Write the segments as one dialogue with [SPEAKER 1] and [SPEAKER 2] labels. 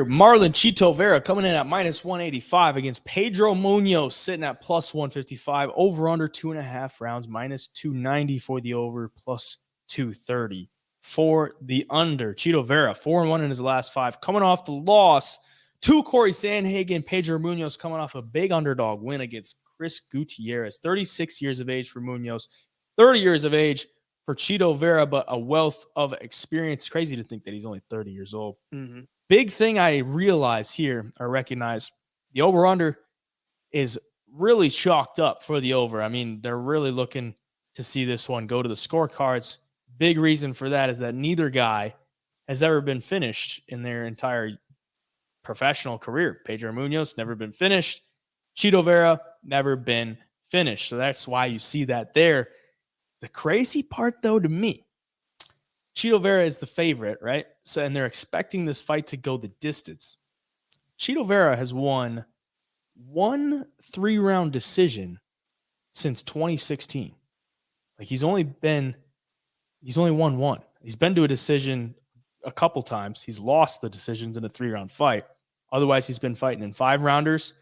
[SPEAKER 1] Marlon Chito Vera coming in at minus 185 against Pedro Munhoz sitting at plus 155. Over under 2.5 rounds, minus 290 for the over, plus 230 for the under. Chito Vera 4-1 in his last 5, coming off the loss to Corey Sandhagen. Pedro Munhoz coming off a big underdog win against Chris Gutierrez. 36 years of age for Munhoz, 30 years of age for Chito Vera, but a wealth of experience. Crazy to think that he's only 30 years old.
[SPEAKER 2] Mm-hmm.
[SPEAKER 1] Big thing I realize here, or recognize, the over-under is really chalked up for the over. I mean, they're really looking to see this one go to the scorecards. Big reason for that is that neither guy has ever been finished in their entire professional career. Pedro Munhoz, never been finished. Chito Vera, never been finished. So that's why you see that there. The crazy part, though, to me, Chito Vera is the favorite, right? So, and they're expecting this fight to go the distance. Chito Vera has won one 3-round decision since 2016. Like he's only won one. He's been to a decision a couple times. He's lost the decisions in a 3-round fight. Otherwise, he's been fighting in 5-rounders.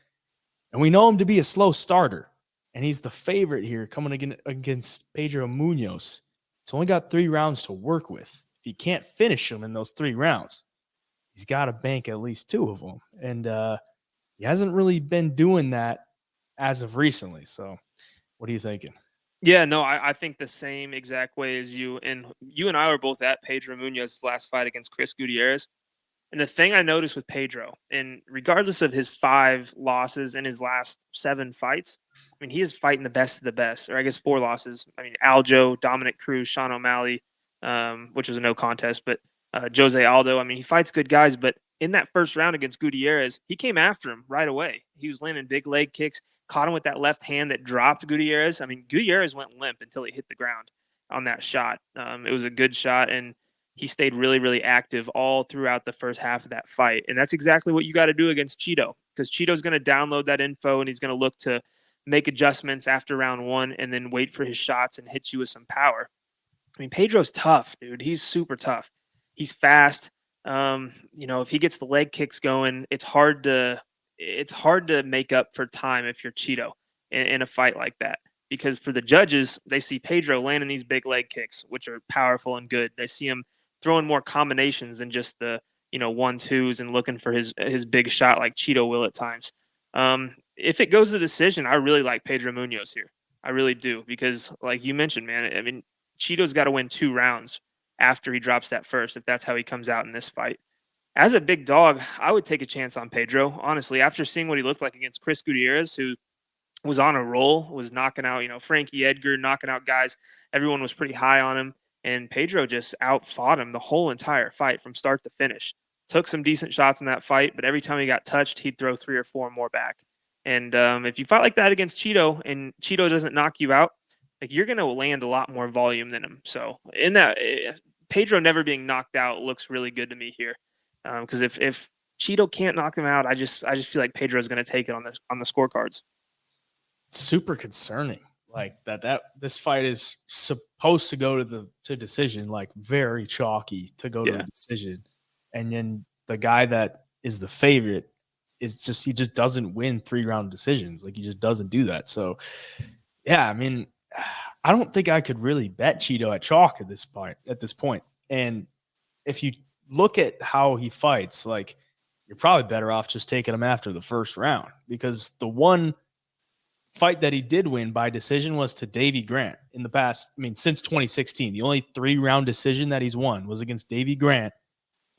[SPEAKER 1] And we know him to be a slow starter. And he's the favorite here coming against Pedro Munhoz. He's only got 3 rounds to work with. If he can't finish them in those 3 rounds, he's got to bank at least 2 of them. And he hasn't really been doing that as of recently. So what are you thinking?
[SPEAKER 2] Yeah, no, I think the same exact way as you. And you and I were both at Pedro Munhoz's last fight against Chris Gutierrez. And the thing I noticed with Pedro, and regardless of his 5 losses in his last 7 fights, I mean, he is fighting the best of the best, or I guess 4 losses. I mean, Aljo, Dominic Cruz, Sean O'Malley, which was a no contest, but Jose Aldo. I mean, he fights good guys, but in that first round against Gutierrez, he came after him right away. He was landing big leg kicks, caught him with that left hand that dropped Gutierrez. I mean, Gutierrez went limp until he hit the ground on that shot. It was a good shot, and he stayed really, really active all throughout the first half of that fight. And that's exactly what you got to do against Chito, because Chito's going to download that info, and he's going to look to make adjustments after round 1 and then wait for his shots and hit you with some power. I mean, Pedro's tough, dude. He's super tough. He's fast. If he gets the leg kicks going, it's hard to make up for time if you're Chito in a fight like that. Because for the judges, they see Pedro landing these big leg kicks, which are powerful and good. They see him throwing more combinations than just the 1-2s and looking for his big shot like Chito will at times. If it goes to decision, I really like Pedro Munhoz here. I really do, because like you mentioned, man, I mean, Chito's got to win 2 rounds after he drops that first, if that's how he comes out in this fight. As a big dog, I would take a chance on Pedro, honestly, after seeing what he looked like against Chris Gutierrez, who was on a roll, was knocking out, Frankie Edgar, knocking out guys. Everyone was pretty high on him, and Pedro just outfought him the whole entire fight from start to finish. Took some decent shots in that fight, but every time he got touched, he'd throw 3 or 4 more back. And if you fight like that against Chito and Chito doesn't knock you out, like you're going to land a lot more volume than him. So in that, Pedro never being knocked out looks really good to me here. Because if Chito can't knock him out, I just feel like Pedro is going to take it on the scorecards.
[SPEAKER 1] Super concerning, like that this fight is supposed to go to decision, like very chalky to go to a decision, and then the guy that is the favorite he just doesn't win 3-round decisions. Like he just doesn't do that. So yeah, I mean, I don't think I could really bet Chito at chalk at this point. And if you look at how he fights, like you're probably better off just taking him after the first round, because the one fight that he did win by decision was to Davey Grant in the past. I mean, since 2016, the only 3-round decision that he's won was against Davey Grant,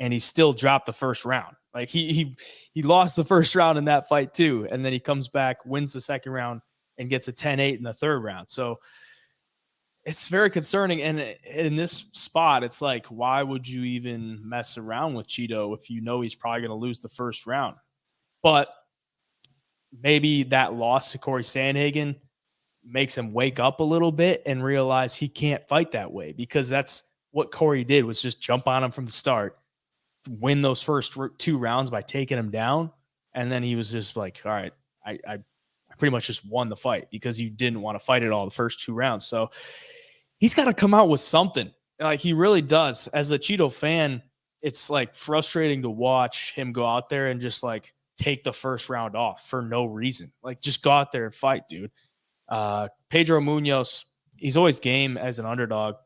[SPEAKER 1] and he still dropped the first round. Like he lost the first round in that fight too, and then he comes back, wins the second round, and gets a 10-8 in the third round. So it's very concerning. And in this spot, it's like, why would you even mess around with Chito if you know he's probably going to lose the first round? But maybe that loss to Corey Sandhagen makes him wake up a little bit and realize he can't fight that way, because that's what Corey did, was just jump on him from the start, win those first 2 rounds by taking him down. And then he was just like, all right, I pretty much just won the fight because you didn't want to fight it all the first 2 rounds. So he's got to come out with something. Like he really does. As a Chito fan, it's like frustrating to watch him go out there and just like take the first round off for no reason. Like, just go out there and fight, dude. Pedro Munhoz, he's always game as an underdog.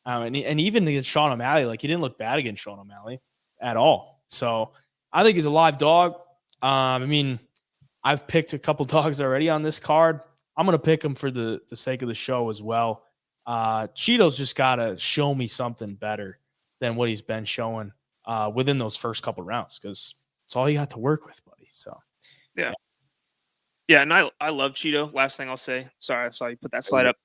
[SPEAKER 1] And even against Sean O'Malley, like, he didn't look bad against Sean O'Malley at all. So I think he's a live dog. I mean, I've picked a couple dogs already on this card. I'm going to pick him for the sake of the show as well. Cheeto's just got to show me something better than what he's been showing within those first couple rounds, because it's all you got to work with, buddy. So,
[SPEAKER 2] yeah, and I love Cheeto. Last thing I'll say. Sorry, I saw you put that slide up.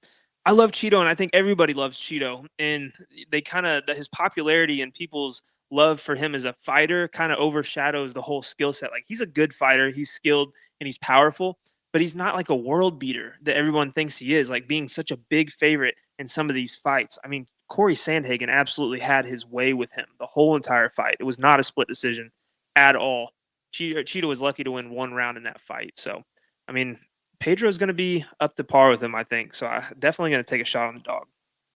[SPEAKER 2] I love Cheeto, and I think everybody loves Cheeto. And they kind of his popularity and people's love for him as a fighter kind of overshadows the whole skill set. Like, he's a good fighter, he's skilled and he's powerful, but he's not like a world beater that everyone thinks he is. Like, being such a big favorite in some of these fights. I mean, Corey Sandhagen absolutely had his way with him the whole entire fight. It was not a split decision at all. Cheeto was lucky to win one round in that fight. So, I mean, Pedro is going to be up to par with him, I think. So I'm definitely going to take a shot on the dog.